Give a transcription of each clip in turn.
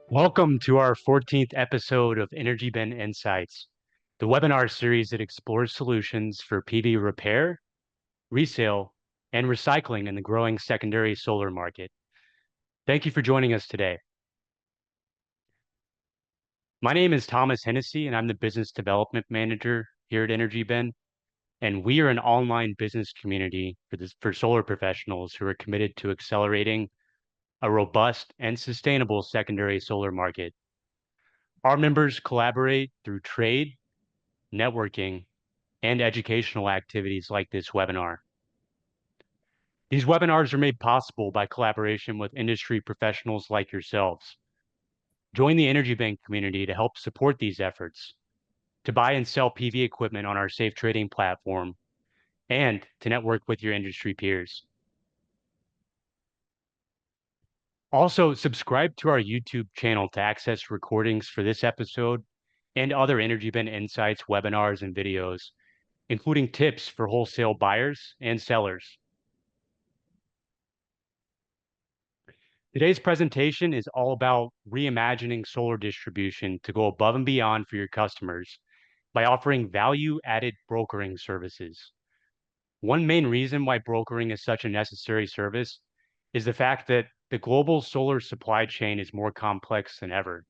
Welcome to our 14th episode of EnergyBin Insights, the webinar series that explores solutions for PV repair, resale, and recycling in the growing secondary solar market. Thank you for joining us today. My name is Thomas Hennessy, and I'm the Business Development Manager here at EnergyBin, and we are an online business community for solar professionals who are committed to accelerating a robust and sustainable secondary solar market. Our members collaborate through trade, networking, and educational activities like this webinar. These webinars are made possible by collaboration with industry professionals like yourselves. Join the EnergyBin community to help support these efforts, to buy and sell PV equipment on our safe trading platform, and to network with your industry peers. Also, subscribe to our YouTube channel to access recordings for this episode and other EnergyBin Insights webinars and videos, including tips for wholesale buyers and sellers. Today's presentation is all about reimagining solar distribution to go above and beyond for your customers by offering value-added brokering services. One main reason why brokering is such a necessary service is the fact that the global solar supply chain is more complex than ever.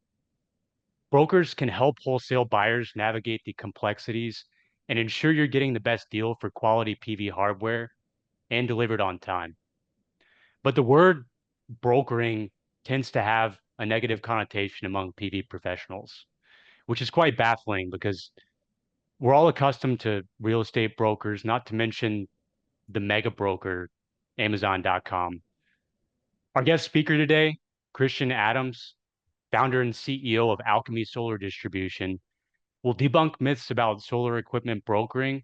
Brokers can help wholesale buyers navigate the complexities and ensure you're getting the best deal for quality PV hardware and delivered on time. But the word brokering tends to have a negative connotation among PV professionals, which is quite baffling because we're all accustomed to real estate brokers, not to mention the mega broker, Amazon.com. Our guest speaker today, Christian Adams, founder and CEO of Alchemy Solar Distribution, will debunk myths about solar equipment brokering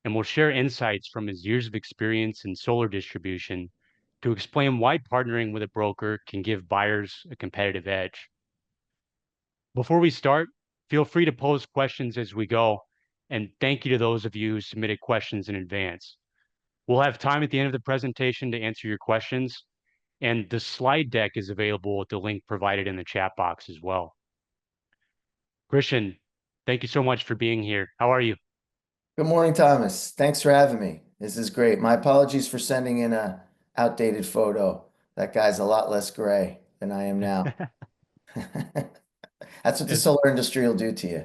and will share insights from his years of experience in solar distribution to explain why partnering with a broker can give buyers a competitive edge. Before we start, feel free to pose questions as we go, and thank you to those of you who submitted questions in advance. We'll have time at the end of the presentation to answer your questions, and the slide deck is available at the link provided in the chat box as well. Christian, thank you so much for being here. How are you? Good morning, Thomas. Thanks for having me. This is great. My apologies for sending in a outdated photo. That guy's a lot less gray than I am now. That's what the Is, solar industry will do to you.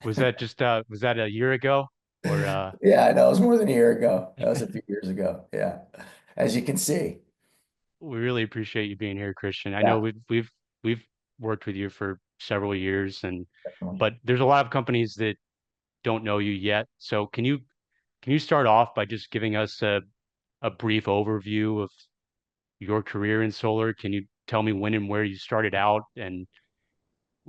was that a year ago or Yeah, I know. It was more than a year ago. That was a few years ago. Yeah. As you can see. we really appreciate you being here, Christian. I know Yeah, we've worked with you for several years, and definitely. but there's a lot of companies that don't know you yet. So can you start off by just giving us a brief overview of your career in solar? Can you tell me when and where you started out, and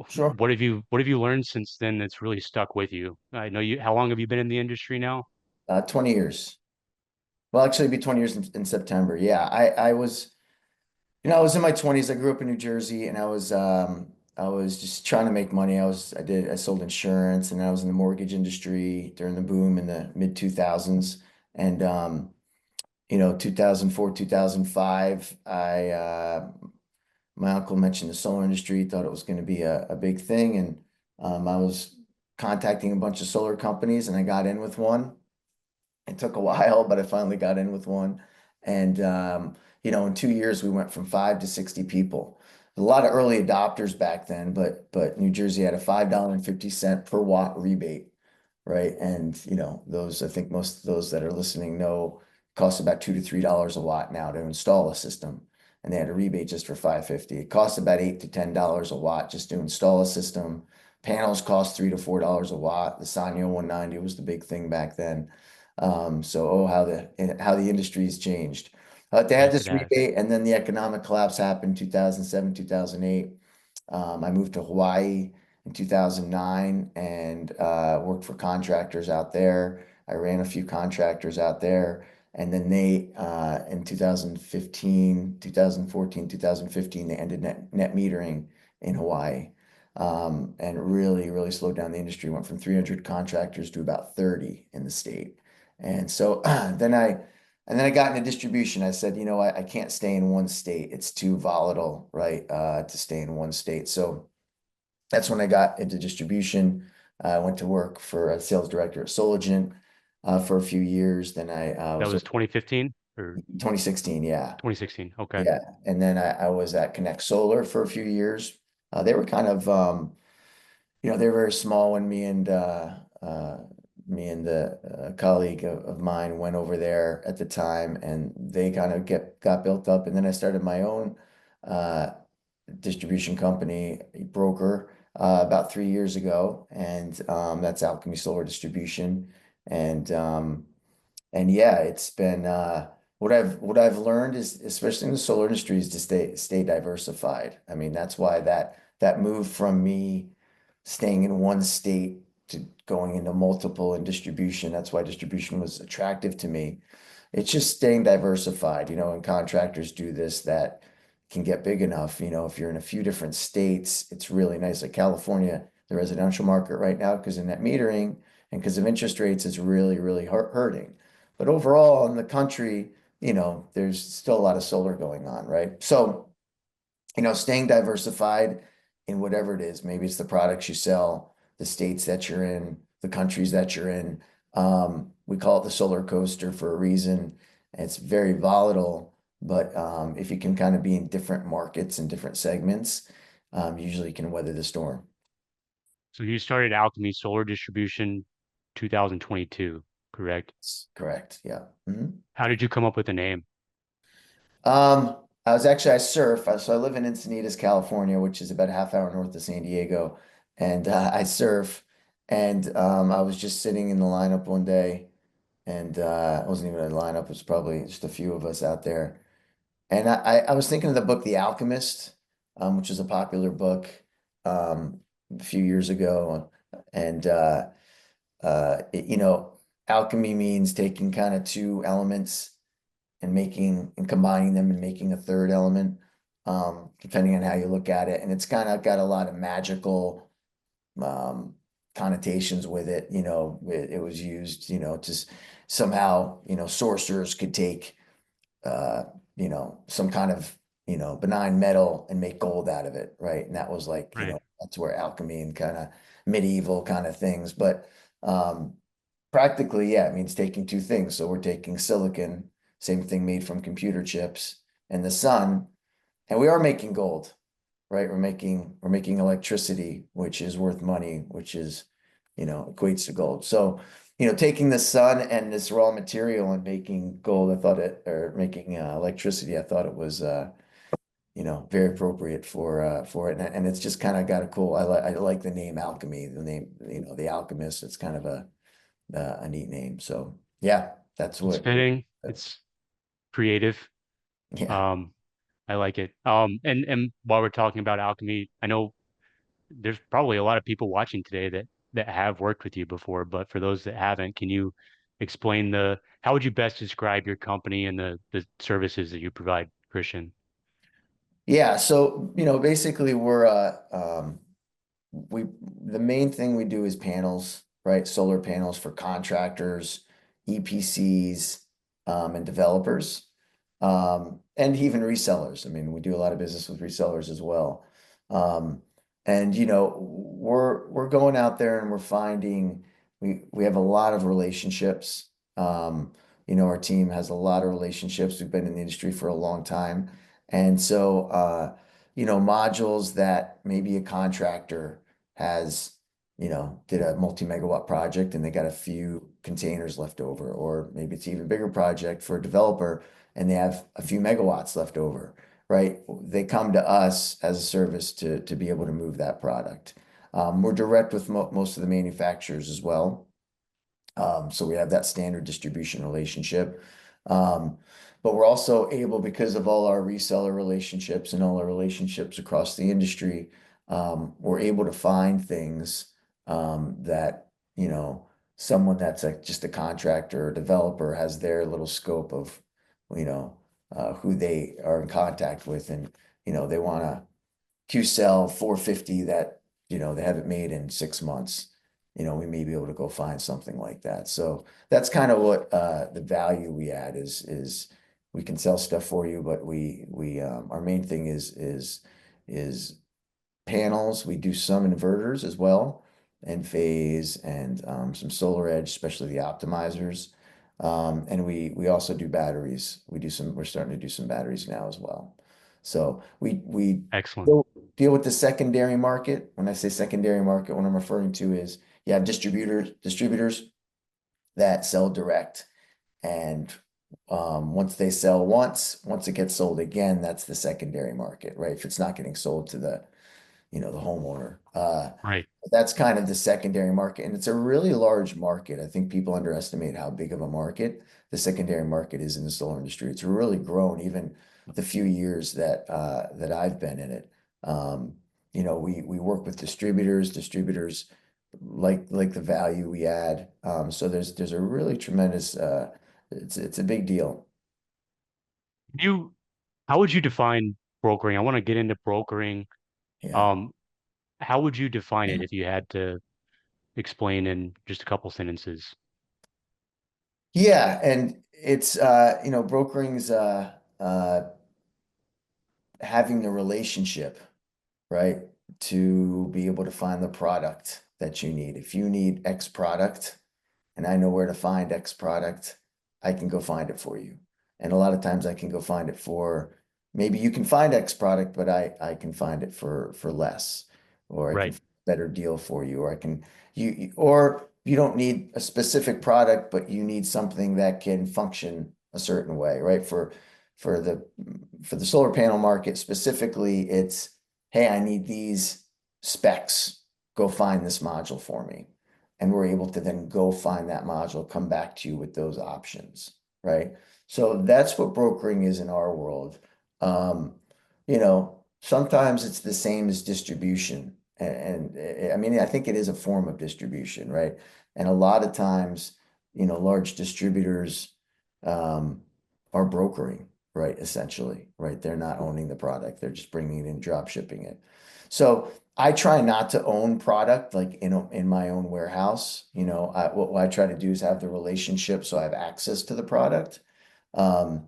Sure. what have you learned since then that's really stuck with you? I know you. How long have you been in the industry now? 20 years. Well, actually, it'll be 20 years in September. Yeah, I was, I was in my 20s. I grew up in New Jersey and I was just trying to make money. I sold insurance and I was in the mortgage industry during the boom in the mid 2000s. And 2004, 2005, my uncle mentioned the solar industry, thought it was going to be a big thing. And I was contacting a bunch of solar companies and I got in with one. It took a while, but I finally got in with one. And, in 2 years, we went from 5 to 60 people. A lot of early adopters back then, but New Jersey had a $5.50 per watt rebate, right? And, I think most of those that are listening know it costs about $2 to $3 a watt now to install a system. And they had a rebate just for 5.50. It costs about $8 to $10 a watt just to install a system. Panels cost $3 to $4 a watt. The Sanyo 190 was the big thing back then. How the industry's changed. They had Yes, it this has. rebate, and then the economic collapse happened 2007, 2008. I moved to Hawaii in 2009 and worked for contractors out there. I ran a few contractors out there. And then in 2015, 2014, 2015, they ended net metering in Hawaii. And really, really slowed down the industry. Went from 300 contractors to about 30 in the state. And so then I got into distribution. I said, I can't stay in one state. It's too volatile, right? To stay in one state. So That's when I got into distribution. I went to work for a sales director at Sologent for a few years. Then I That was was 2015 or 2016, yeah. 2016. Okay. Yeah. And then I was at Connect Solar for a few years. They were kind of they were very small when me and the colleague of mine went over there at the time, and they kind of get got built up. And then I started my own uh, distribution company, a broker, about 3 years ago, and that's Alchemy Solar Distribution. And and yeah, it's been what I've learned is, especially in the solar industry, is to stay diversified. I mean, that's why that move from me staying in one state to going into multiple in distribution, that's why distribution was attractive to me. It's just staying diversified, and contractors do this that can get big enough. If you're in a few different states, it's really nice. Like California, the residential market right now, because of net metering and because of interest rates, is really, really hurting. But overall, in the country, there's still a lot of solar going on, right? So, staying diversified in whatever it is, maybe it's the products you sell, the states that you're in, the countries that you're in. We call it the solar coaster for a reason. It's very volatile, but if you can kind of be in different markets and different segments, usually you can weather the storm. So you started Alchemy Solar Distribution 2022, correct? Correct. Yeah. Mhm. How did you come up with the name? Um, I surf. So I live in Encinitas, California, which is about a half hour north of San Diego. And I surf. And I was just sitting in the lineup one day, and I wasn't even in the lineup. It was probably just a few of us out there. And I was thinking of the book The Alchemist, which is a popular book a few years ago. And alchemy means taking kind of two elements and combining them and making a third element, depending on how you look at it. And it's kind of got a lot of magical um, connotations with it. It was used, to somehow, sorcerers could take, uh, some kind of, benign metal and make gold out of it, right? And that was like, Right. that's where alchemy and kind of medieval kind of things. But um, practically, yeah, it means taking two things. So we're taking silicon, same thing made from computer chips, and the sun, and we are making gold, right? We're making electricity, which is worth money, which is, equates to gold. So, taking the sun and this raw material and making gold, or making electricity, I thought it was, very appropriate for it, and it's just kind of got a cool. I like the name alchemy, the name, the alchemist. It's kind of a neat name. So yeah, that's It's what. fitting. It's creative. Yeah, Um, I like it. And while we're talking about alchemy, I know there's probably a lot of people watching today that have worked with you before, but for those that haven't, can you explain how would you best describe your company and the services that you provide, Christian? yeah. So basically, we the main thing we do is panels, right? Solar panels for contractors, EPCs, and developers, and even resellers. I mean, we do a lot of business with resellers as well. Um, and we're going out there and we're finding we have a lot of relationships. Our team has a lot of relationships. We've been in the industry for a long time, and so modules that maybe a contractor has, did a multi-megawatt project and they got a few containers left over, or maybe it's an even bigger project for a developer and they have a few megawatts left over, right? They come to us as a service to be able to move that product. We're direct with most of the manufacturers as well. So we have that standard distribution relationship. Um, but we're also able, because of all our reseller relationships and all our relationships across the industry, we're able to find things that, someone that's just a contractor or developer has their little scope of, who they are in contact with. And, they want to Q-Cell 450 that, they haven't made in 6 months. We may be able to go find something like that. So that's kind of what the value we add is we can sell stuff for you, but we our main thing is panels. We do some inverters as well, and phase and some solar edge, especially the optimizers. And we also do batteries. We're starting to do some batteries now as well. So we Excellent. deal with the secondary market. When I say secondary market, what I'm referring to is you have distributors that sell direct. And once they sell once it gets sold again, that's the secondary market, right? If it's not getting sold to the homeowner. Right. That's kind of the secondary market, and it's a really large market. I think people underestimate how big of a market the secondary market is in the solar industry. It's really grown even the few years that I've been in it. We work with distributors like the value we add. So there's a really tremendous it's a big deal. You, how would you define brokering? I want to get into brokering. Yeah. Um, how would you define it if you had to explain in just a couple sentences? Yeah, and it's brokering's having the relationship, right? To be able to find the product that you need. If you need X product and I know where to find X product, I can go find it for you. And a lot of times I can go find it for maybe you can find X product, but I can find it for less, or I can Right. find a better deal for you, or I can or you don't need a specific product, but you need something that can function a certain way, right? For the for the solar panel market specifically, it's hey, I need these specs. Go find this module for me. And we're able to then go find that module, come back to you with those options, right? So that's what brokering is in our world. Um, Sometimes it's the same as distribution. And I mean, I think it is a form of distribution, right? And a lot of times, large distributors um, are brokering, right? Essentially, right? They're not owning the product, they're just bringing it in, drop shipping it. So I try not to own product like in my own warehouse. What I try to do is have the relationship so I have access to the product. Um,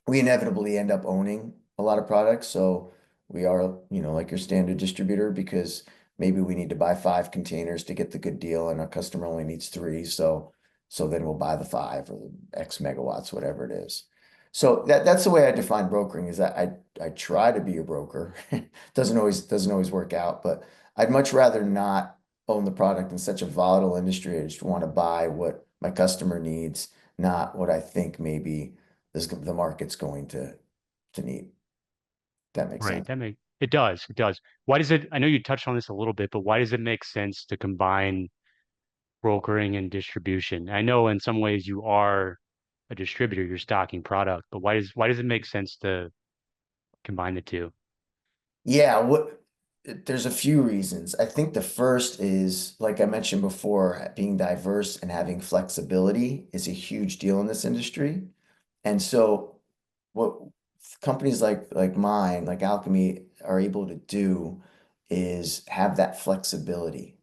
we inevitably end up owning a lot of products. So we are, like your standard distributor because maybe we need to buy 5 containers to get the good deal and our customer only needs 3. So then we'll buy the 5 or the X megawatts, whatever it is. So that's the way I define brokering is that I try to be a broker. Doesn't always work out, but I'd much rather not own the product in such a volatile industry. I just want to buy what my customer needs, not what I think maybe the market's going to need. That makes Right. sense. It does. It does. Why does it, I know you touched on this a little bit, but why does it make sense to combine brokering and distribution? I know in some ways you are a distributor, you're stocking product, but why does it make sense to combine the two? Yeah, there's a few reasons. I think the first is, like I mentioned before, being diverse and having flexibility is a huge deal in this industry. And so what companies like mine, like Alchemy, are able to do is have that flexibility,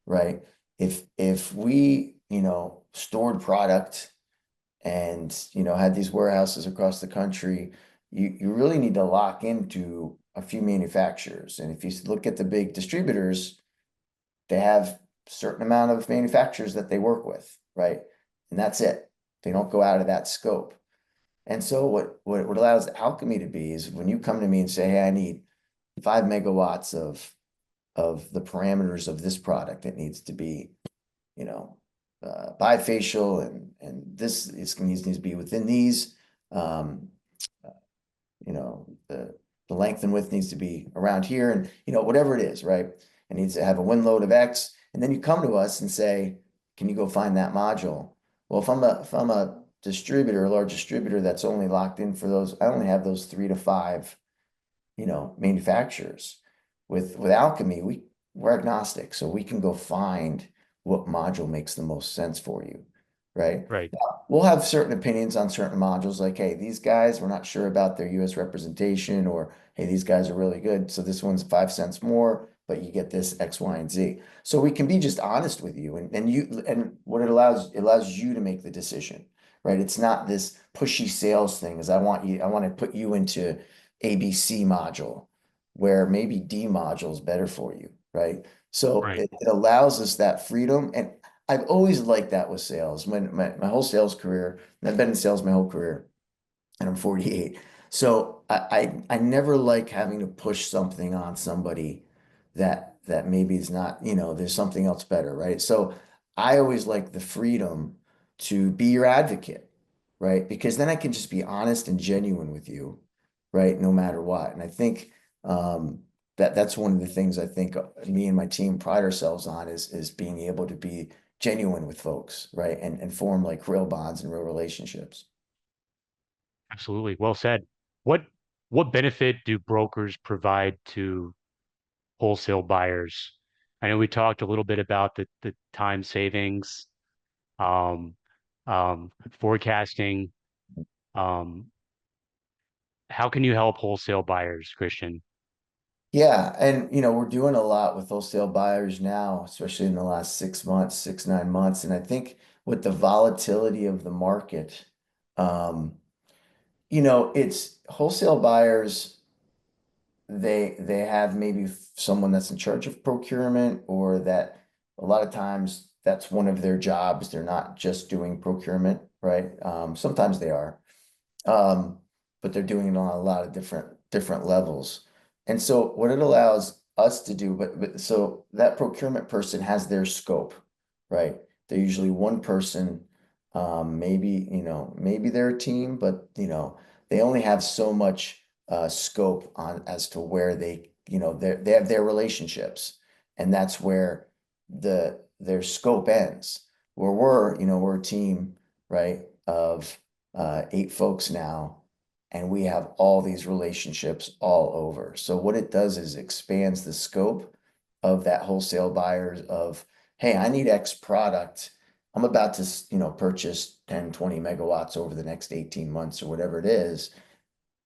right? If we, stored product and had these warehouses across the country, you really need to lock into a few manufacturers. And if you look at the big distributors, they have a certain amount of manufacturers that they work with, right? And that's it. They don't go out of that scope. And so what allows Alchemy to be is when you come to me and say, hey, I need 5 megawatts of the parameters of this product, it needs to be you know, bifacial and this needs to be within these. Um, the length and width needs to be around here and, whatever it is, right? It needs to have a wind load of X. And then you come to us and say, can you go find that module? Well, if I'm a distributor, a large distributor that's only locked in for those, I only have those 3 to 5 manufacturers. With Alchemy, we're agnostic, so we can go find what module makes the most sense for you, right? Right. Now, we'll have certain opinions on certain modules, like, hey, these guys, we're not sure about their US representation, or hey, these guys are really good, so this one's 5 cents more, but you get this X, Y, and Z. So we can be just honest with you, and what it allows you to make the decision, right? It's not this pushy sales thing, I want to put you into ABC module. where maybe D module is better for you, right? So Right. it allows us that freedom. And I've always liked that with sales. When my whole sales career, and I've been in sales my whole career, and I'm 48. So I never like having to push something on somebody that maybe is not, there's something else better, right? So I always like the freedom to be your advocate, right? Because then I can just be honest and genuine with you, right? No matter what. And I think that's one of the things I think me and my team pride ourselves on is being able to be genuine with folks, right? And form like real bonds and real relationships. Absolutely. Well said. What what benefit do brokers provide to wholesale buyers? I know we talked a little bit about the time savings, um, forecasting. Um, how can you help wholesale buyers, Christian? Yeah, and we're doing a lot with wholesale buyers now, especially in the last 6 months, 9 months. And I think with the volatility of the market, um, it's wholesale buyers, they have maybe someone that's in charge of procurement, or that a lot of times that's one of their jobs. They're not just doing procurement, right? Sometimes they are um, but they're doing it on a lot of different levels. And so what it allows us to do, but so that procurement person has their scope, right? They're usually one person, maybe, maybe they're a team, but they only have so much scope on as to where they have their relationships, and that's where their scope ends. Where we're a team, right, of 8 folks now, and we have all these relationships all over. So what it does is expands the scope of that wholesale buyers of, hey, I need X product. I'm about to, purchase 10, 20 megawatts over the next 18 months or whatever it is.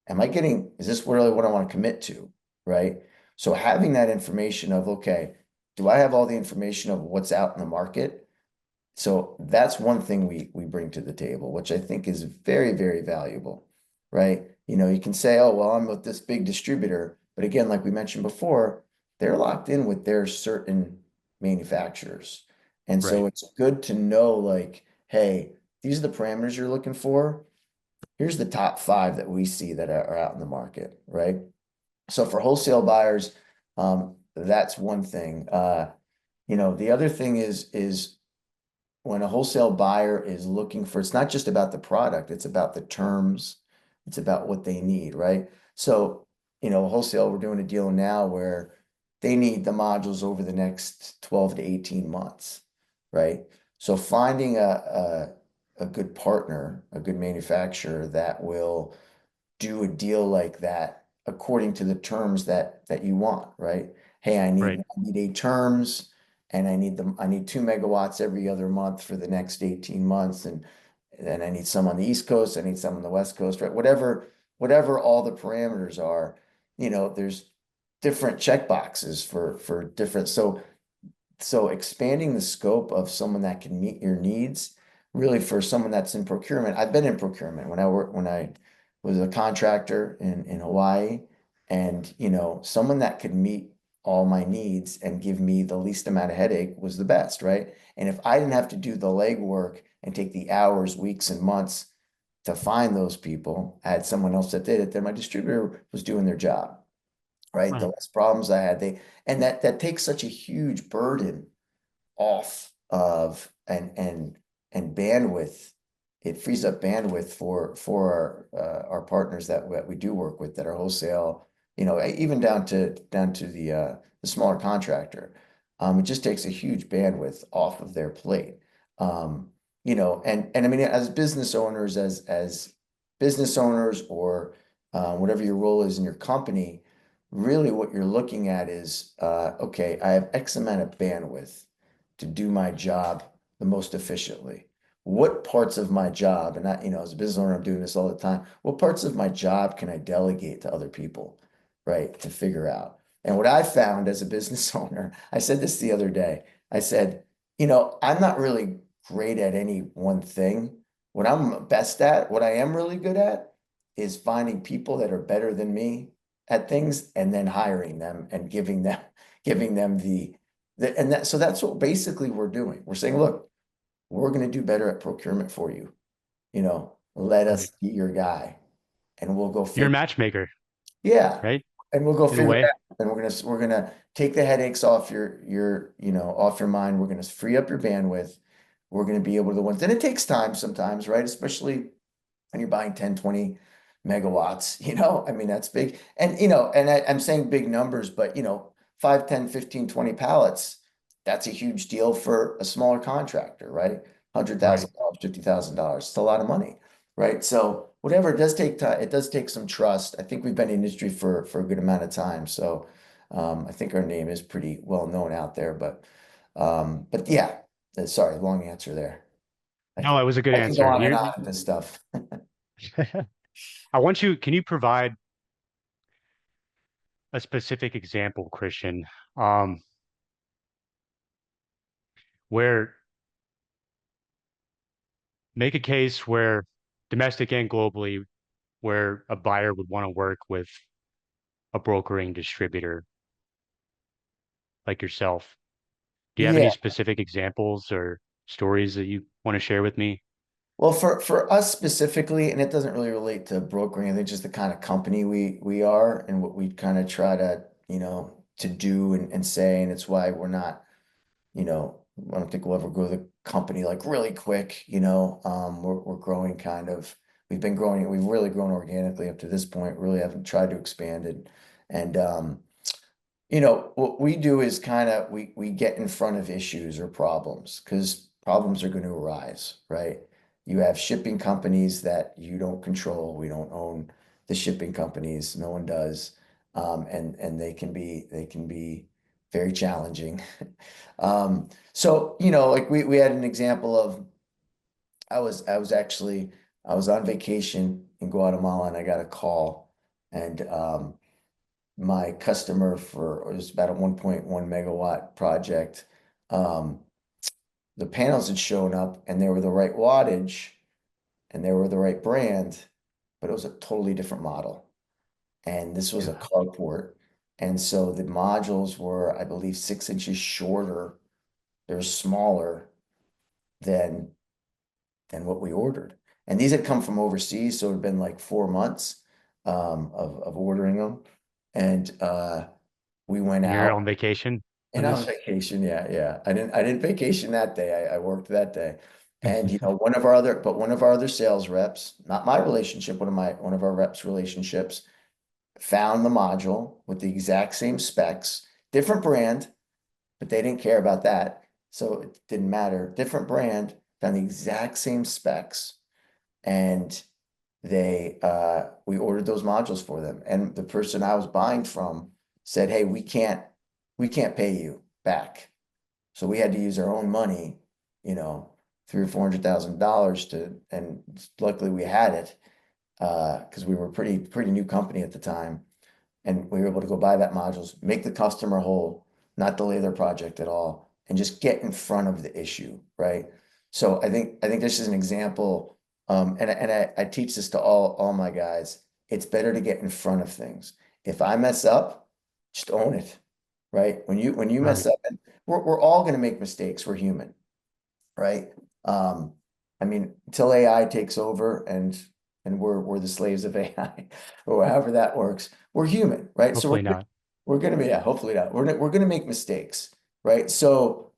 Is this really what I want to commit to? Right. So having that information of, okay, do I have all the information of what's out in the market? So that's one thing we bring to the table, which I think is very, very valuable, right? You can say, oh, well, I'm with this big distributor. But again, like we mentioned before, they're locked in with their certain manufacturers. And so Right. it's good to know, like, hey, these are the parameters you're looking for. Here's the top five that we see that are out in the market, right? So for wholesale buyers, that's one thing. The other thing is when a wholesale buyer is looking for, it's not just about the product, it's about the terms, it's about what they need, right? So, wholesale, we're doing a deal now where they need the modules over the next 12 to 18 months, right? So finding a good partner, a good manufacturer that will do a deal like that according to the terms that you want, right? Hey, I need Right. I need 8 terms, and I need 2 megawatts every other month for the next 18 months, and then I need some on the East Coast, I need some on the West Coast, right? Whatever all the parameters are, there's different check boxes for different. So expanding the scope of someone that can meet your needs, really for someone that's in procurement. I've been in procurement when I was a contractor in Hawaii, and someone that could meet all my needs and give me the least amount of headache was the best, right? And if I didn't have to do the legwork and take the hours, weeks, and months to find those people, I had someone else that did it, then my distributor was doing their job, right? The Right. less problems I had, and that takes such a huge burden off of and bandwidth. It frees up bandwidth for our partners that we do work with that are wholesale, even down to the smaller contractor. It just takes a huge bandwidth off of their plate. And I mean, as business owners, as business owners, or whatever your role is in your company, really what you're looking at is, okay, I have X amount of bandwidth to do my job the most efficiently. What parts of my job, and as a business owner, I'm doing this all the time. What parts of my job can I delegate to other people, right, to figure out? And what I found as a business owner, I said this the other day. I said, I'm not really great at any one thing. What I'm best at, what I am really good at, is finding people that are better than me at things and then hiring them and giving them the and that so that's what basically we're doing. We're saying, look, we're going to do better at procurement for you. Let Right. us be your guy and we'll go You're a figure. matchmaker, Yeah. right? And we'll go In a figure it way. out. And we're gonna take the headaches off off your mind. We're gonna free up your bandwidth. We're gonna be able to the ones, and it takes time sometimes, right? Especially when you're buying 10, 20 megawatts, I mean, that's big. And, I'm saying big numbers, but, 5, 10, 15, 20 pallets, that's a huge deal for a smaller contractor, right? Right. $100,000, $50,000. It's a lot of money, right? So whatever, it does take time. It does take some trust. I think we've been in the industry for a good amount of time. So I think our name is pretty well known out there, but yeah, sorry, long answer there. I No, can, it was a good I can go answer. on and on with this stuff. Can you provide a specific example, Christian, um, where make a case where domestic and globally, where a buyer would want to work with a brokering distributor like yourself. Do you have any Yeah. specific examples or stories that you want to share with me? Well, for us specifically, and it doesn't really relate to brokering, I think just the kind of company we are and what we kind of try to do and say, and it's why we're not, I don't think we'll ever grow the company like really quick, we're growing we've been growing, we've really grown organically up to this point, really haven't tried to expand it. And what we do is we get in front of issues or problems because problems are going to arise, right? You have shipping companies that you don't control. We don't own the shipping companies. No one does. And they can be very challenging. So, like we had an example of I was on vacation in Guatemala and I got a call and my customer for it was about a 1.1 megawatt project. Um, the panels had shown up and they were the right wattage and they were the right brand, but it was a totally different model. And this was a Yeah. carport. And so the modules were, I believe, 6 inches shorter. They're smaller than what we ordered. And these had come from overseas, so it had been like 4 months of ordering them. And we went And you're out. on vacation when And on this, vacation, yeah, yeah. I didn't vacation that day. I worked that day. And one of our other sales reps, not my relationship, one of our reps' relationships, found the module with the exact same specs, different brand, but they didn't care about that. So it didn't matter. Different brand, found the exact same specs, and we ordered those modules for them. And the person I was buying from said, "Hey, we can't pay you back." So we had to use our own money, you know, 300,000 or 400,000 and luckily we had it, because we were a pretty new company at the time. And we were able to go buy that modules, make the customer whole, not delay their project at all, and just get in front of the issue, right? So I think this is an example, and I teach this to all my guys. It's better to get in front of things. If I mess up, just own it, right? When you mess right? up, and we're all going to make mistakes. We're human, right? Um, I mean, until AI takes over and we're the slaves of AI or however that works, we're human, right? So Hopefully not. we're gonna be, yeah, hopefully not. We're gonna make mistakes, right? So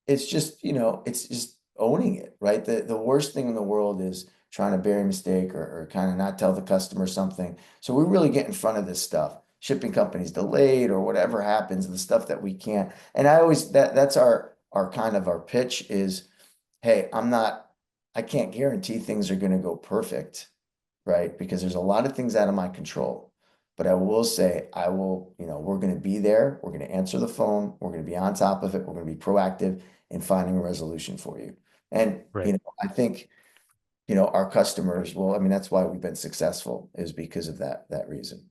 it's just owning it, right? The worst thing in the world is trying to bury a mistake or kind of not tell the customer something. So we really get in front of this stuff. Shipping companies delayed or whatever happens, the stuff that we can't. And I always that's our kind of our pitch is, hey, I can't guarantee things are going to go perfect, right? Because there's a lot of things out of my control. But I will say, we're going to be there. We're going to answer the phone. We're going to be on top of it. We're going to be proactive in finding a resolution for you. And, Right. I think, our customers, well, I mean, that's why we've been successful is because of that reason.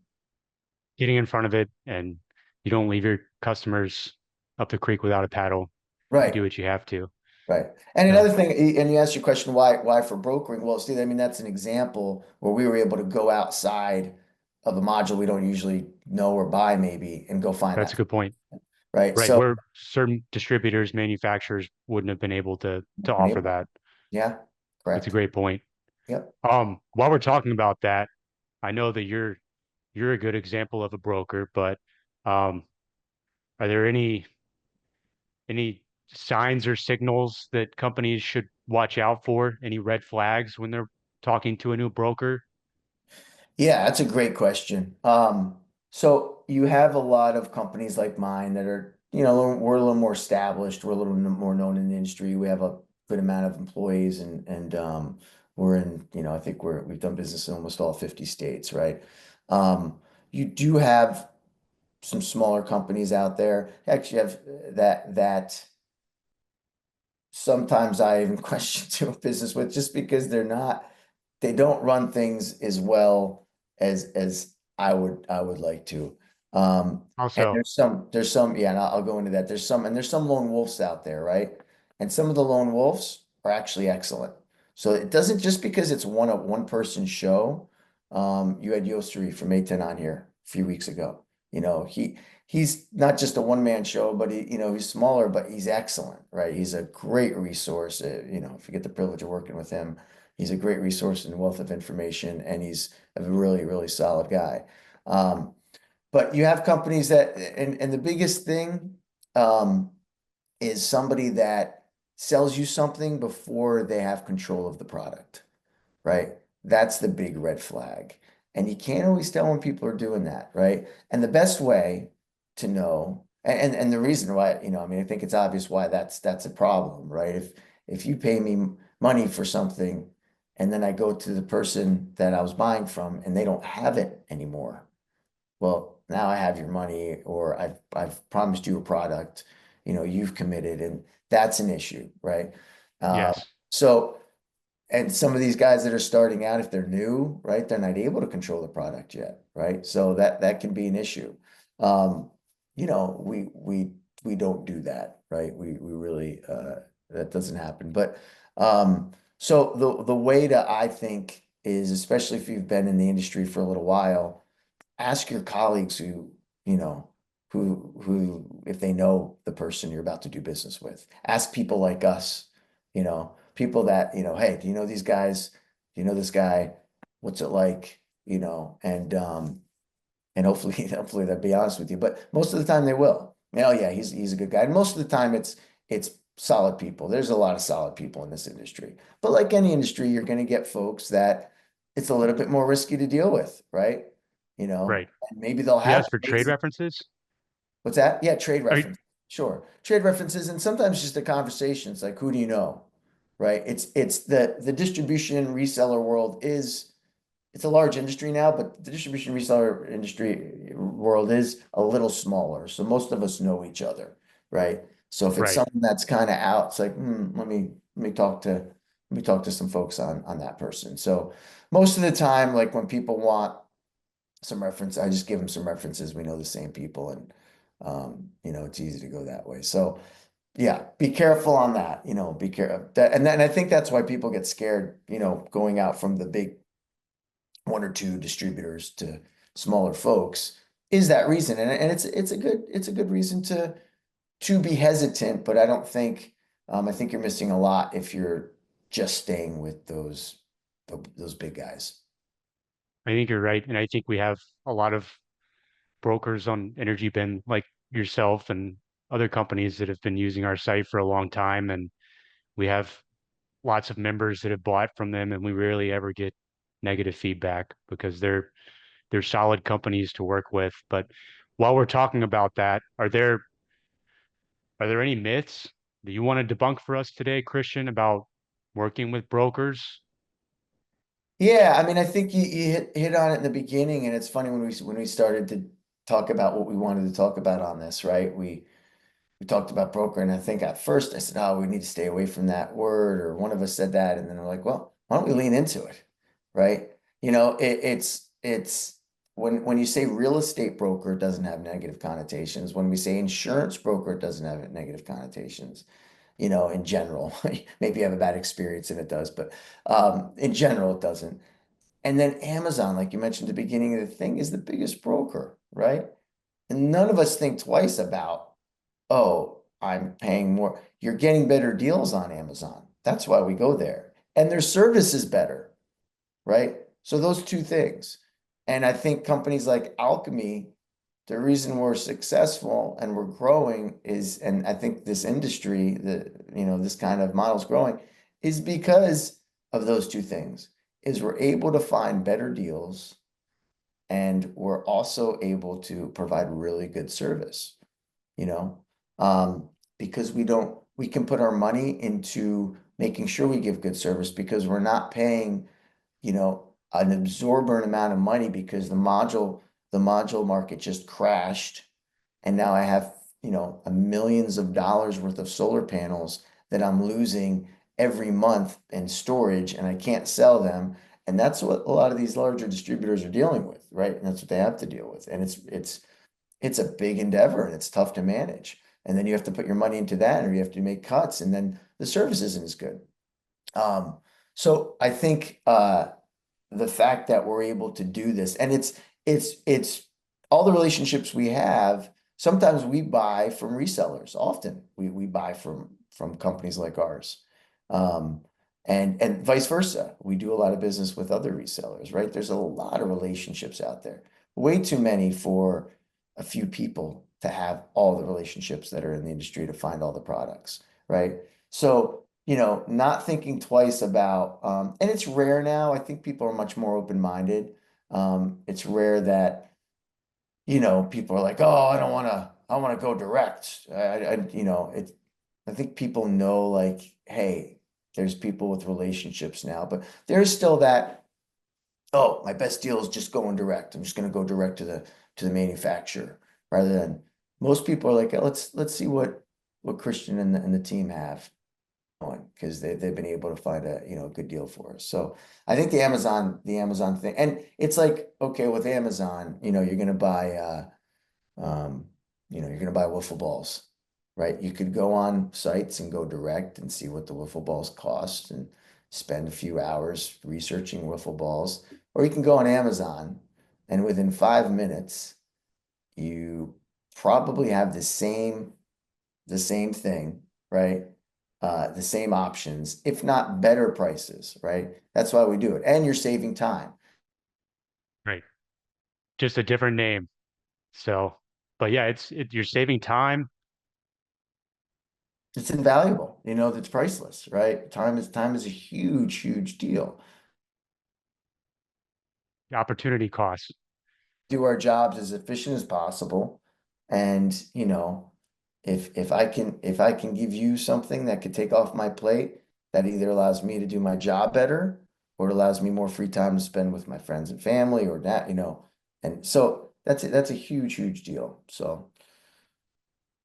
Getting in front of it and you don't leave your customers up the creek without a paddle. You Right. do what you have to. Right. And So another thing, and you asked your question, why for brokering? Well, see, I mean, that's an example where we were able to go outside of a module we don't usually know or buy maybe and go find That's a that, good point. right? Right, So where certain distributors, manufacturers wouldn't have been able to been offer able, that. yeah, That's a correct. great point. Yep. While we're talking about that, I know that you're a good example of a broker, but um, are there any signs or signals that companies should watch out for? Any red flags when they're talking to a new broker? Yeah, that's a great question. So you have a lot of companies like mine that are, we're a little more established. We're a little more known in the industry. We have a good amount of employees and we're in, I think we've done business in almost all 50 states, right? You do have some smaller companies out there. Actually have that sometimes I even question doing business with just because they don't run things as well as I would like to. And Also, there's some, yeah, and I'll go into that. There's some lone wolves out there, right? And some of the lone wolves are actually excellent. So it doesn't just because it's one person show. You had Yosri from A10 on here a few weeks ago. He's not just a one-man show, but he's smaller, but he's excellent, right? He's a great resource. If you get the privilege of working with him, he's a great resource and wealth of information, and he's a really, really solid guy. Um, but you have companies and the biggest thing um, is somebody that sells you something before they have control of the product, right? That's the big red flag. And you can't always tell when people are doing that, right? And the best way to know, and the reason why, I mean, I think it's obvious why that's a problem, right? If you pay me money for something and then I go to the person that I was buying from and they don't have it anymore, well, now I have your money or I've promised you a product, you've committed and that's an issue, right? Uh, yes, so and some of these guys that are starting out, if they're new, right, they're not able to control the product yet, right? So that can be an issue. Um, we don't do that, right? We really that doesn't happen. But so the way to I think is, especially if you've been in the industry for a little while, ask your colleagues you know, if they know the person you're about to do business with. Ask people like us, people that, hey, do you know these guys? Do you know this guy? What's it like? And hopefully, hopefully they'll be honest with you. But most of the time they will. Oh yeah, he's a good guy. And most of the time it's solid people. There's a lot of solid people in this industry. But like any industry, you're going to get folks that it's a little bit more risky to deal with, right? right. And maybe they'll You have asked for trade amazing. references? What's that? Yeah, trade Are you, reference. Sure. Trade references and sometimes just the conversations like who do you know? Right? It's the distribution reseller world is it's a large industry now, but the distribution reseller industry world is a little smaller. So most of us know each other, right? So if it's right. something that's kind of out, it's like, let me talk to some folks on that person. So most of the time, like when people want some reference, I just give them some references. We know the same people and it's easy to go that way. So yeah, be careful on that, be careful that, and then I think that's why people get scared, going out from the big one or two distributors to smaller folks is that reason. And it's a good reason to be hesitant, but I think you're missing a lot if you're just staying with those big guys. I think you're right. And I think we have a lot of brokers on EnergyBin like yourself and other companies that have been using our site for a long time. And we have lots of members that have bought from them, and we rarely ever get negative feedback because they're solid companies to work with. But while we're talking about that, are there any myths that you want to debunk for us today, Christian, about working with brokers? Yeah, I mean, I think you hit on it in the beginning, and it's funny when we started to talk about what we wanted to talk about on this, right? We talked about broker, and I think at first I said, "Oh, we need to stay away from that word," or one of us said that, and then we're like, "Well, why don't we lean into it?" Right? It's when you say real estate broker, it doesn't have negative connotations. When we say insurance broker, it doesn't have negative connotations. In general, maybe you have a bad experience and it does, but in general, it doesn't. And then Amazon, like you mentioned at the beginning of the thing, is the biggest broker, right? And none of us think twice about, oh, I'm paying more. You're getting better deals on Amazon. That's why we go there. And their service is better, right? So those two things. And I think companies like Alchemy, the reason we're successful and we're growing is, and I think this industry, this kind of model is growing, is because of those two things, is we're able to find better deals and we're also able to provide really good service, you know, um, because we can put our money into making sure we give good service because we're not paying, an absorbent amount of money because the module market just crashed. And now I have, a millions of dollars worth of solar panels that I'm losing every month in storage and I can't sell them. And that's what a lot of these larger distributors are dealing with, right? And that's what they have to deal with. And it's a big endeavor and it's tough to manage. And then you have to put your money into that or you have to make cuts and then the service isn't as good. Um, so I think the fact that we're able to do this and it's all the relationships we have. Sometimes we buy from resellers. Often we buy from companies like ours. Um, and vice versa. We do a lot of business with other resellers, right? There's a lot of relationships out there. Way too many for a few people to have all the relationships that are in the industry to find all the products, right? So, not thinking twice about, and it's rare now. I think people are much more open-minded. It's rare that, people are like, oh, I want to go direct. I think people know like, hey, there's people with relationships now, but there's still that, oh, my best deal is just going direct. I'm just going to go direct to the manufacturer rather than most people are like, let's see what Christian and the team have going because they've been able to find a good deal for us. So I think the Amazon thing, and it's like, okay, with Amazon, um, you're gonna buy wiffle balls, right? You could go on sites and go direct and see what the wiffle balls cost and spend a few hours researching wiffle balls, or you can go on Amazon and within 5 minutes, you probably have the same thing, right? The same options, if not better prices, right? That's why we do it. And you're saving time. Right. Just a different name. So, but yeah, you're saving time, It's invaluable, that's priceless, right? Time is a huge, huge deal. opportunity costs. Do our jobs as efficient as possible. And, if I can give you something that could take off my plate, that either allows me to do my job better or it allows me more free time to spend with my friends and family or that, and so that's a huge, huge deal. So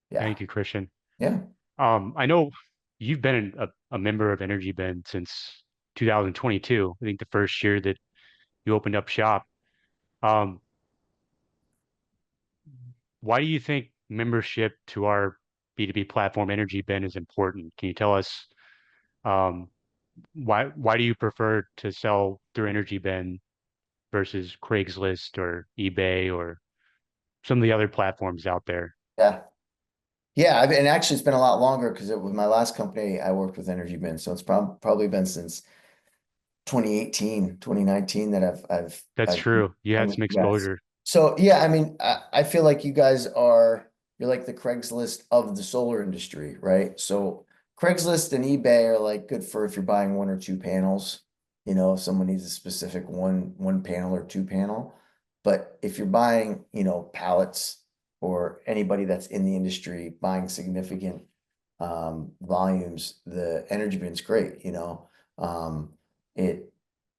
yeah, Thank you, Christian. yeah, I know you've been a member of EnergyBin since 2022. I think the first year that you opened up shop. Um, why do you think membership to our B2B platform EnergyBin is important? Can you tell us um, why do you prefer to sell through EnergyBin versus Craigslist or eBay or some of the other platforms out there? yeah. Yeah, and actually it's been a lot longer because with my last company, I worked with EnergyBin. So it's probably been since 2018, 2019 that That's I've true. You been had with some you guys. exposure. So yeah, I mean, I feel like you're like the Craigslist of the solar industry, right? So Craigslist and eBay are like good for if you're buying one or two panels, if someone needs a specific one panel or two panel. But if you're buying, pallets or anybody that's in the industry buying significant volumes, the energy bin's great, Um, it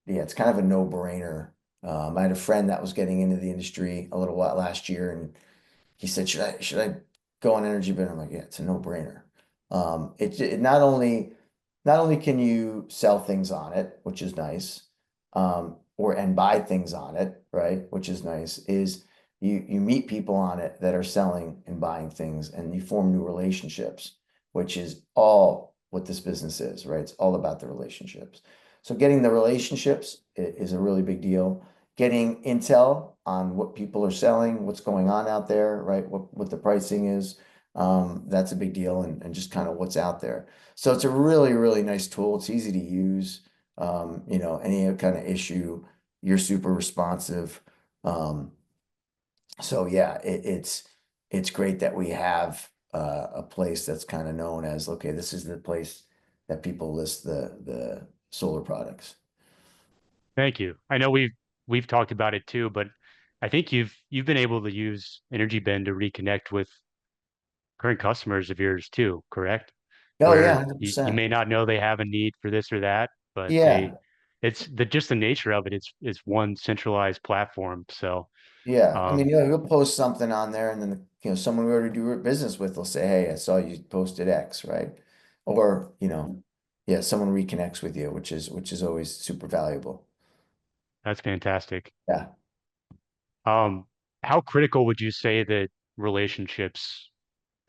yeah, it's kind of a no-brainer. I had a friend that was getting into the industry a little while last year, and he said, "Should I go on Energy Bin?" I'm like, "Yeah, it's a no-brainer." It not only can you sell things on it, which is nice, or and buy things on it, right, which is nice, is you meet people on it that are selling and buying things, and you form new relationships, which is all what this business is, right? It's all about the relationships. So getting the relationships is a really big deal. Getting intel on what people are selling, what's going on out there, right? What the pricing is, that's a big deal, and just kind of what's out there. So it's a really, really nice tool. It's easy to use. Any kind of issue, you're super responsive. Um, so yeah, it's great that we have a place that's kind of known as, okay, this is the place that people list the solar products. Thank you. I know we've talked about it too, but I think you've been able to use EnergyBin to reconnect with current customers of yours too, correct? Oh yeah, Where you 100%. may not know they have a need for this or that, but Yeah, it's the just the nature of it. It's one centralized platform. So yeah. I mean, um, you'll post something on there, and then someone we already do business with will say, "Hey, I saw you posted X," right? Or yeah, someone reconnects with you, which is always super valuable. that's fantastic. Yeah. Um, how critical would you say that relationships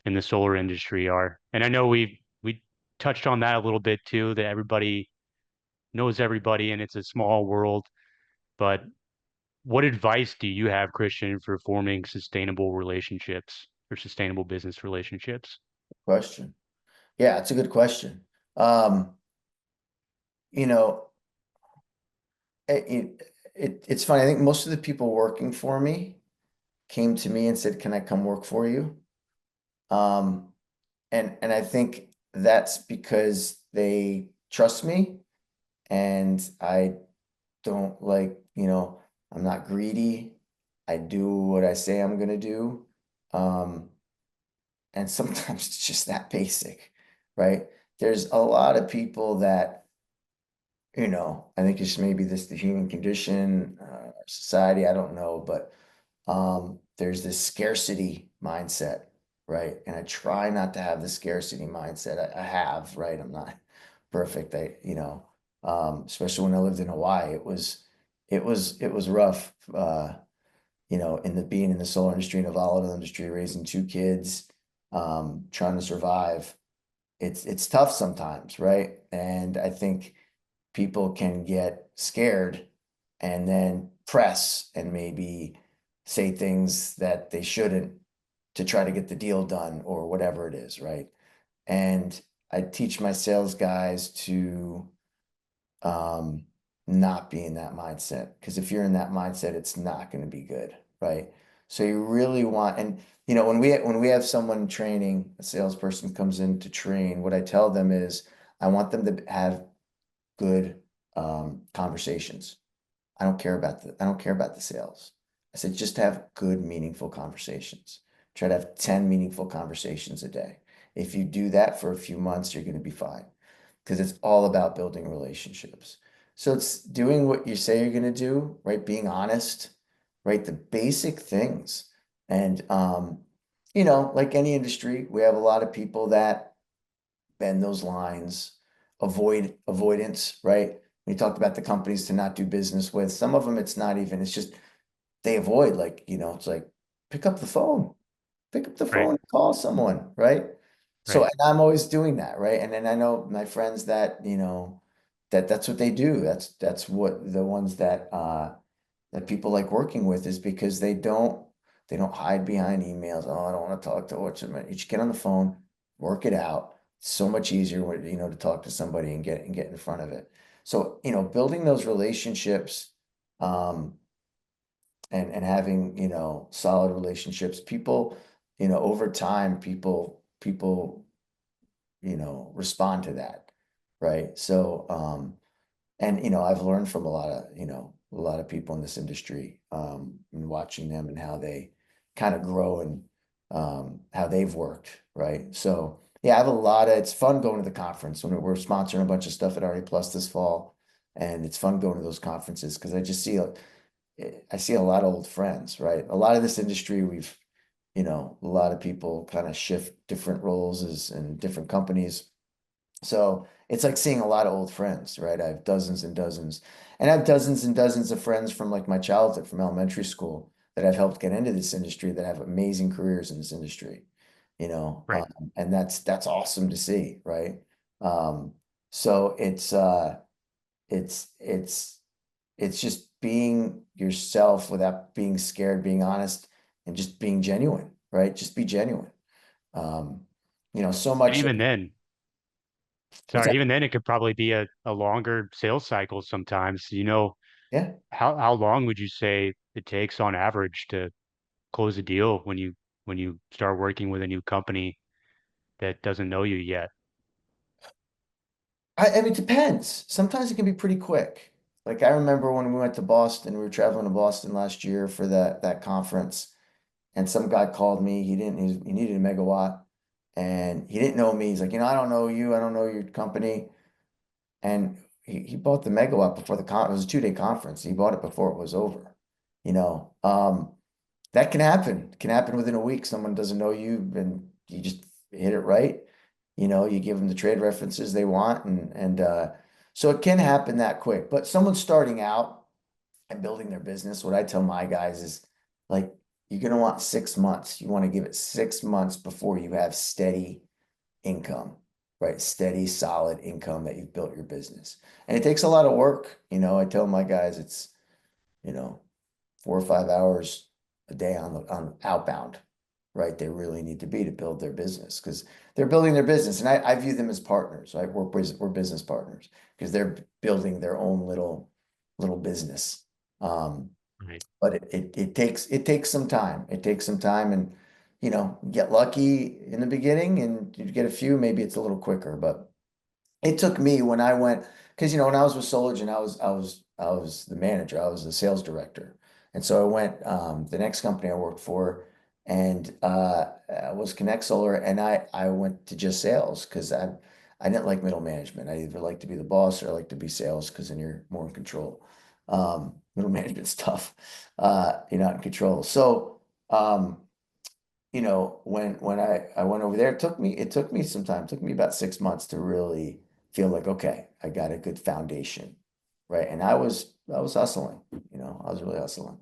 in the solar industry are? And I know we touched on that a little bit too, that everybody knows everybody and it's a small world. But what advice do you have, Christian, for forming sustainable relationships or sustainable business relationships? Question. Yeah, it's a good question. Um, you know, it's funny. I think most of the people working for me came to me and said, "Can I come work for you?" Um, and I think that's because they trust me, and I don't I'm not greedy. I do what I say I'm gonna do. Um, and sometimes it's just that basic, right? There's a lot of people that, I think it's maybe this the human condition, society, I don't know, but there's this scarcity mindset, right? And I try not to have the scarcity mindset. I have, right? I'm not perfect. Especially when I lived in Hawaii, it was rough. In the being in the solar industry and the volatile industry, raising two kids, trying to survive. It's tough sometimes, right? And I think people can get scared and then press and maybe say things that they shouldn't to try to get the deal done or whatever it is, right? And I teach my sales guys to um, not be in that mindset, because if you're in that mindset, it's not going to be good, right? So you really want, and when we have someone training, a salesperson comes in to train, what I tell them is I want them to have good conversations. I don't care about the sales. I said just have good, meaningful conversations. Try to have 10 meaningful conversations a day. If you do that for a few months, you're going to be fine, because it's all about building relationships. So it's doing what you say you're going to do, right? Being honest, right? The basic things. And like any industry, we have a lot of people that bend those lines, avoidance, right? We talked about the companies to not do business with. Some of them, it's just they avoid, it's like pick up the phone, Right, call someone, right? So, right. and I'm always doing that, right? And then I know my friends that, that's what they do. That's what the ones that people like working with, is because they don't hide behind emails. Oh, I don't want to talk to what's a minute. You just get on the phone, work it out. It's so much easier to talk to somebody and get in front of it. So, building those relationships, um, and having, solid relationships, people, over time, people, respond to that, right? So, and I've learned from a lot of people in this industry, and watching them and how they kind of grow, and how they've worked, right? So yeah, I have it's fun going to the conference when we're sponsoring a bunch of stuff at RE Plus this fall, and it's fun going to those conferences because I see a lot of old friends, right? A lot of this industry, a lot of people kind of shift different roles in different companies, so it's like seeing a lot of old friends, right? I have dozens and dozens, and I have dozens and dozens of friends from like my childhood, from elementary school, that I've helped get into this industry, that have amazing careers in this industry, you know, Right. and that's awesome to see, right? So it's it's just being yourself without being scared, being honest, and just being genuine, right? Just be genuine. Um, so And much of even then, what's sorry, that? even then it could probably be a longer sales cycle sometimes. Yeah. How long would you say it takes on average to close a deal when you start working with a new company that doesn't know you yet? I mean, it depends. Sometimes it can be pretty quick. Like I remember when we went to Boston, we were traveling to Boston last year for that conference, and some guy called me. He needed a megawatt, and he didn't know me. He's like, I don't know you. I don't know your company. And he bought the megawatt before it was a 2-day conference. He bought it before it was over. You know, that can happen. It can happen within a week. Someone doesn't know you and you just hit it right. You give them the trade references they want and so it can happen that quick. But someone starting out and building their business, what I tell my guys is like you're gonna want 6 months. You want to give it 6 months before you have steady income, right? Steady, solid income that you've built your business. And it takes a lot of work. I tell my guys it's, you know, 4 or 5 hours a day on outbound, right? They really need to be to build their business because they're building their business. And I view them as partners, right? We're business partners because they're building their own little business. Um, Right. but it takes some time. It takes some time and get lucky in the beginning and you get a few, maybe it's a little quicker, but it took me when I went because when I was with Sologen, I was the manager, I was the sales director. And so I went the next company I worked for and was Connect Solar and I went to just sales because I didn't like middle management. I either like to be the boss or I like to be sales because then you're more in control. Middle management's tough. You're not in control. So when I went over there, it took me some time. It took me about 6 months to really feel like, okay, I got a good foundation, right? And I was hustling, I was really hustling.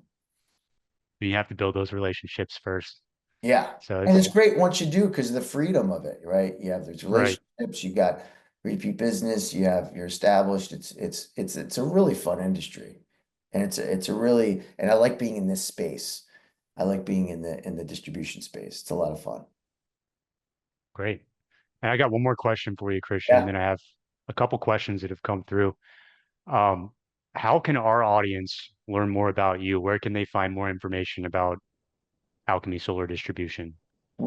You have to build those relationships first. Yeah. So And it's it's great once you do because of the freedom of it, right? You have those right. relationships, you got repeat business, you're established. It's a really fun industry. And it's a really and I like being in this space. I like being in the distribution space. It's a lot of fun. Great. And I got one more question for you, Christian, and Yeah. then I have a couple questions that have come through. Um, how can our audience learn more about you? Where can they find more information about Alchemy Solar Distribution?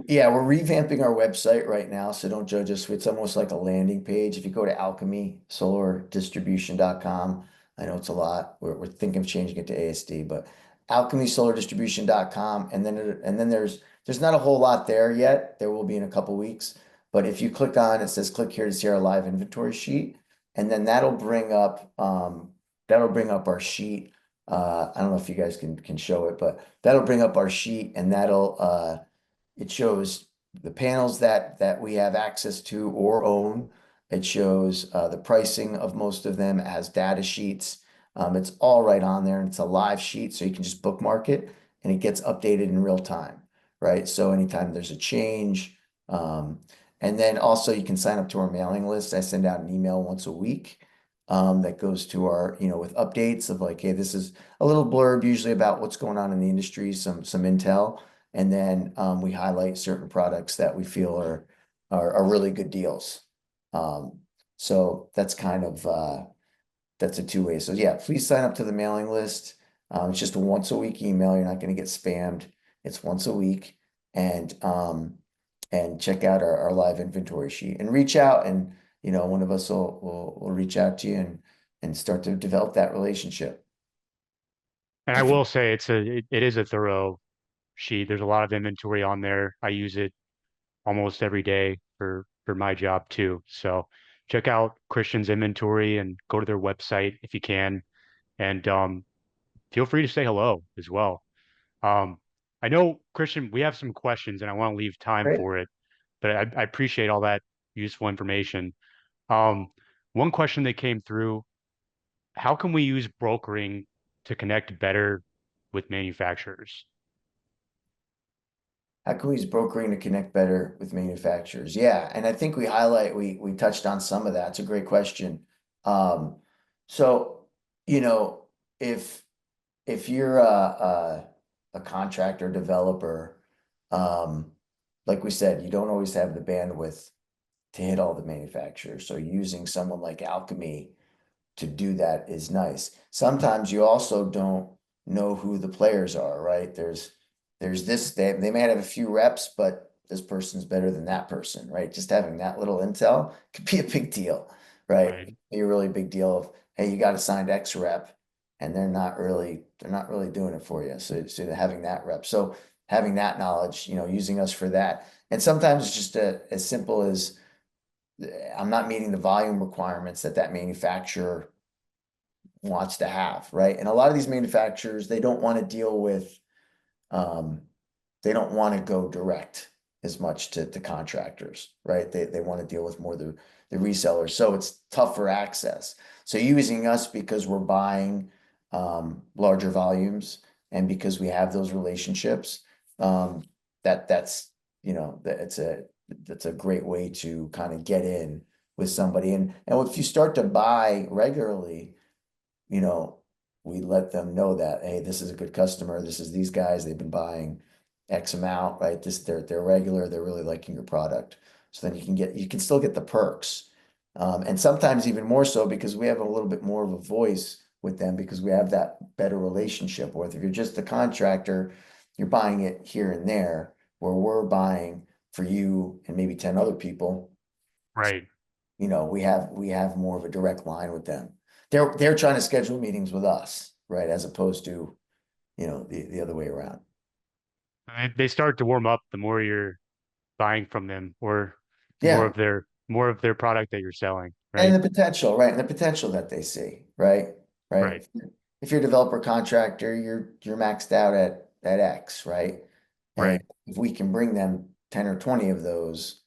Yeah, we're revamping our website right now, so don't judge us. It's almost like a landing page. If you go to alchemysolardistribution.com, I know it's a lot. We're thinking of changing it to ASD, but alchemysolardistribution.com, and then there's not a whole lot there yet. There will be in a couple weeks, but if you click on it says click here to see our live inventory sheet, and then that'll bring up our sheet. I don't know if you guys can show it, but that'll bring up our sheet, and it shows the panels that we have access to or own. It shows the pricing of most of them as data sheets. It's all right on there, and it's a live sheet, so you can just bookmark it, and it gets updated in real time, right? So anytime there's a change, and then also you can sign up to our mailing list. I send out an email once a week that goes to our, with updates of like, hey, this is a little blurb usually about what's going on in the industry, some intel. And then we highlight certain products that we feel are really good deals. Um, so that's a two-way. So yeah, please sign up to the mailing list. It's just a once a week email. You're not going to get spammed. It's once a week, and check out our live inventory sheet and reach out, and one of us will reach out to you and start to develop that relationship. And I will say it is a thorough sheet. There's a lot of inventory on there. I use it almost every day for my job too. So check out Christian's inventory and go to their website if you can. And feel free to say hello as well. Um, I know, Christian, we have some questions and I want to leave time Great. for it, but I appreciate all that useful information. Um, one question that came through, how can we use brokering to connect better with manufacturers? How can we use brokering to connect better with manufacturers? Yeah, and I think we touched on some of that. It's a great question. So, you know, if you're a contractor developer, like we said, you don't always have the bandwidth to hit all the manufacturers. So using someone like Alchemy to do that is nice. Sometimes you also don't know who the players are, right? There's this, they may have a few reps, but this person's better than that person, right? Just having that little intel could be a big deal, right? It Right. could be a really big deal of, hey, you got assigned X rep and they're not really doing it for you. So having that rep. So having that knowledge, using us for that. And sometimes it's just as simple as I'm not meeting the volume requirements that manufacturer wants to have, right? And a lot of these manufacturers, they don't want to deal with, um, they don't want to go direct as much to contractors, right? They want to deal with more the resellers. So it's tougher access. So using us because we're buying larger volumes and because we have those relationships, that's that's a great way to kind of get in with somebody. And if you start to buy regularly, you know, we let them know that, hey, this is a good customer. This is these guys. They've been buying X amount, right? They're regular. They're really liking your product. So then you can still get the perks. And sometimes even more so because we have a little bit more of a voice with them because we have that better relationship with. If you're just a contractor, you're buying it here and there, where we're buying for you and maybe 10 other people, Right. we have more of a direct line with them. They're trying to schedule meetings with us, right? As opposed to, the other way around. They start to warm up the more you're buying from them, or the Yeah. more of their product that you're selling, And right? the potential, right? And the potential that they see, right? Right. Right. If you're a developer contractor, you're maxed out at X, right? And Right. if we can bring them 10 or 20 of those,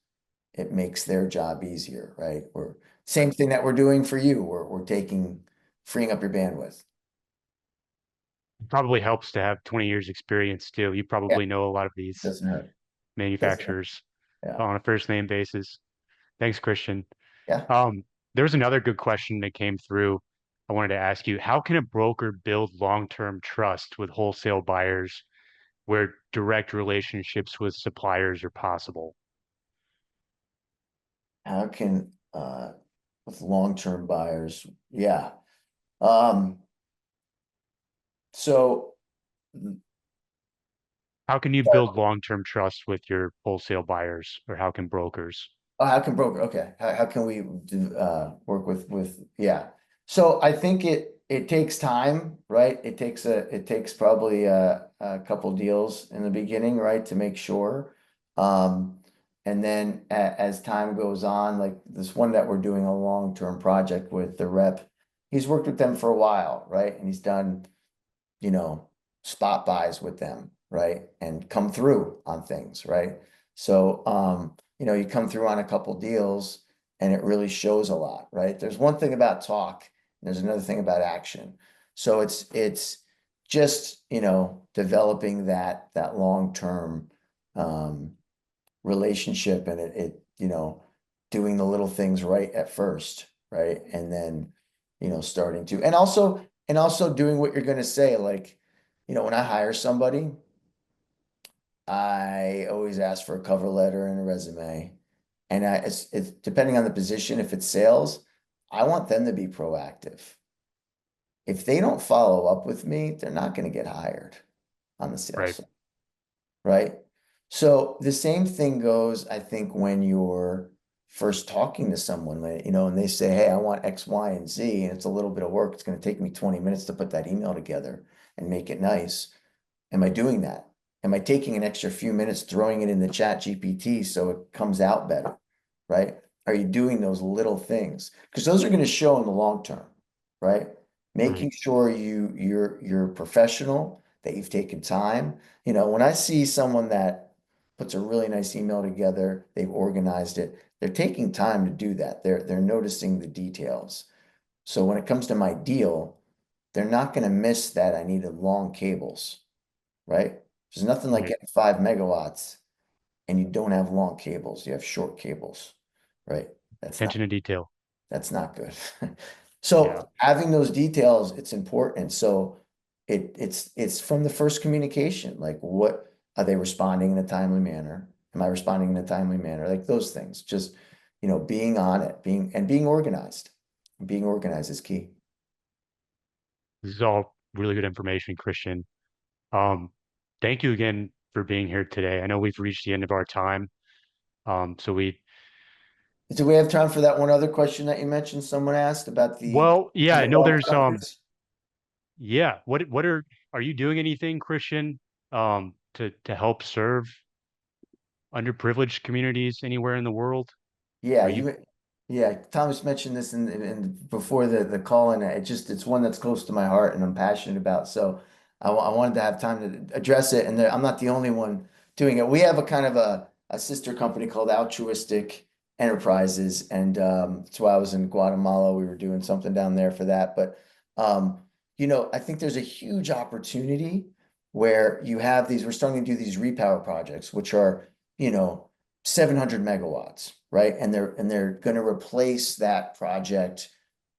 it makes their job easier, right? We're same thing that we're doing for you. We're freeing up your bandwidth. It probably helps to have 20 years experience too. You Yeah, probably know a lot of these doesn't hurt. Doesn't hurt. manufacturers Yeah. on a first name basis. Thanks, Christian. Yeah. There's another good question that came through. I wanted to ask you, how can a broker build long-term trust with wholesale buyers where direct relationships with suppliers are possible? How can with long-term buyers, yeah. Um, so How can you build long-term trust with your wholesale buyers, or how can brokers? how can broker, okay, how can we do work with yeah. So I think it takes time, right? It takes probably a couple deals in the beginning, right, to make sure. Um, and then as time goes on, like this one that we're doing a long-term project with the rep, he's worked with them for a while, right? And he's done you know, spot buys with them, right? And come through on things, right? So, you come through on a couple deals and it really shows a lot, right? There's one thing about talk, and there's another thing about action. So it's just, developing that long-term relationship and doing the little things right at first, right? And then, starting to, and also doing what you're going to say. Like, when I hire somebody, I always ask for a cover letter and a resume. And it's depending on the position, if it's sales, I want them to be proactive. If they don't follow up with me, they're not going to get hired on the sales Right. side, right? So the same thing goes, I think, when you're first talking to someone, like, and they say, hey, I want X, Y, and Z, and it's a little bit of work. It's going to take me 20 minutes to put that email together and make it nice. Am I doing that? Am I taking an extra few minutes throwing it in the chat GPT so it comes out better, right? Are you doing those little things? Because those are going to show in the long term, right? Right. Making sure you're professional, that you've taken time. When I see someone that puts a really nice email together, they've organized it, they're taking time to do that. They're noticing the details. So when it comes to my deal, they're not going to miss that I needed long cables, right? There's nothing like Right. getting 5 megawatts and you don't have long cables. You have short cables, right? That's not Attention to detail. that's not good. So Yeah. having those details, it's important. So it's from the first communication. Like, what are they responding in a timely manner? Am I responding in a timely manner? Like those things. Just, being on it, being organized. Being organized is key. This is all really good information, Christian. Um, Thank you again for being here today. I know we've reached the end of our time. So Do we have time for that one other question that you mentioned? Someone asked about the well, yeah, I know well there's structures. yeah, what are you doing anything, Christian, to help serve underprivileged communities anywhere in the world? Yeah, Are you yeah, Thomas mentioned this in before the call, and it's one that's close to my heart and I'm passionate about. So I wanted to have time to address it, and I'm not the only one doing it. We have a kind of a sister company called Altruistic Enterprises, and that's why I was in Guatemala. We were doing something down there for that, but um, I think there's a huge opportunity where you have these. We're starting to do these repower projects, which are, you know 700 megawatts, right? And they're going to replace that project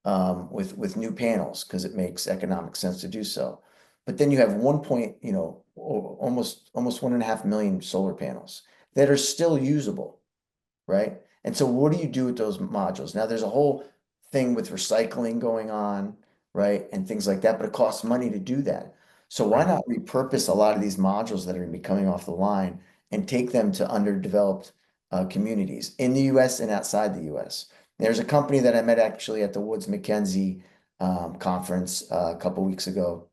with new panels because it makes economic sense to do so. But then you have almost 1.5 million solar panels that are still usable, right? And so what do you do with those modules? Now there's a whole thing with recycling going on, right? And things like that, but it costs money to do that. So why right? not repurpose a lot of these modules that are going to be coming off the line and take them to underdeveloped communities in the US and outside the US? There's a company that I met actually at the Woods Mackenzie conference a couple weeks ago,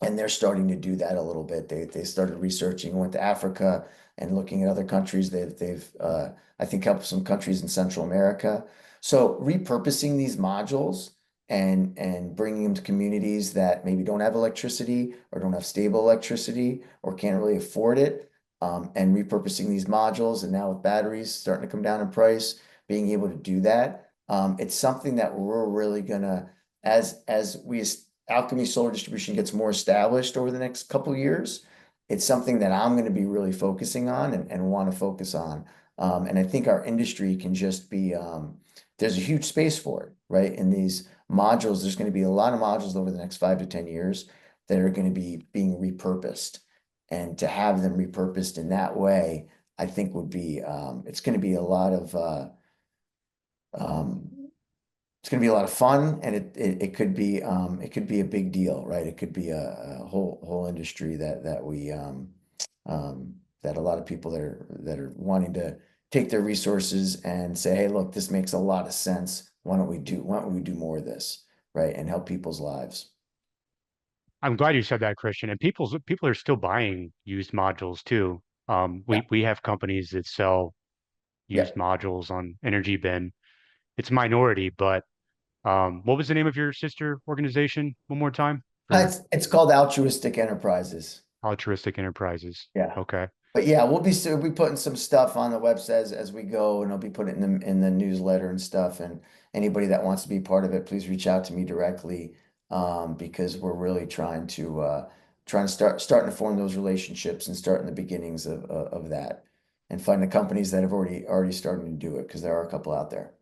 and they're starting to do that a little bit. They started researching, went to Africa and looking at other countries. They've I think helped some countries in Central America. So repurposing these modules and bringing them to communities that maybe don't have electricity or don't have stable electricity or can't really afford it, and repurposing these modules, and now with batteries starting to come down in price, being able to do that, it's something that we're really gonna, as we Alchemy Solar Distribution gets more established over the next couple of years, it's something that I'm going to be really focusing on and want to focus on. And I think our industry can just be, there's a huge space for it, right? In these modules, there's going to be a lot of modules over the next 5 to 10 years that are going to be being repurposed. And to have them repurposed in that way, I think would be, it's going to be a lot of, um, it's going to be a lot of fun, and it could be a big deal, right? It could be a whole industry that a lot of people that are wanting to take their resources and say, hey, look, this makes a lot of sense. Why don't we do more of this, right? And help people's lives. I'm glad you said that, Christian. And people are still buying used modules too. Yeah. We have companies that sell Yeah. used modules on EnergyBin. It's a minority, but what was the name of your sister organization one more time for It's called altruistic enterprises. altruistic enterprises? Yeah. Okay. But yeah, we'll be putting some stuff on the website as we go, and I'll be putting it in the newsletter and stuff. And anybody that wants to be part of it, please reach out to me directly, because we're really trying to starting to form those relationships and starting the beginnings of that, and find the companies that have already started to do it, because there are a couple out there.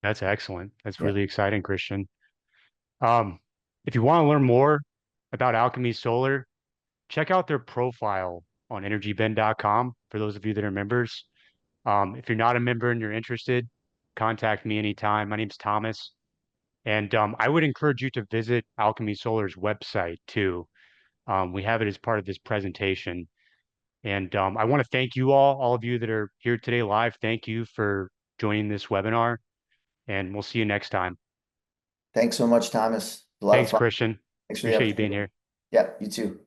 That's excellent. That's Yeah. really exciting, Christian. Um, if you want to learn more about Alchemy Solar, check out their profile on energybin.com for those of you that are members. If you're not a member and you're interested, contact me anytime. My name's Thomas. And I would encourage you to visit Alchemy Solar's website too. We have it as part of this presentation. And I want to thank you all of you that are here today live. Thank you for joining this webinar, and we'll see you next time. Thanks so much, Thomas. A lot of Thanks, fun. Christian. Thanks for the Appreciate you being opportunity. here. Yeah, you too.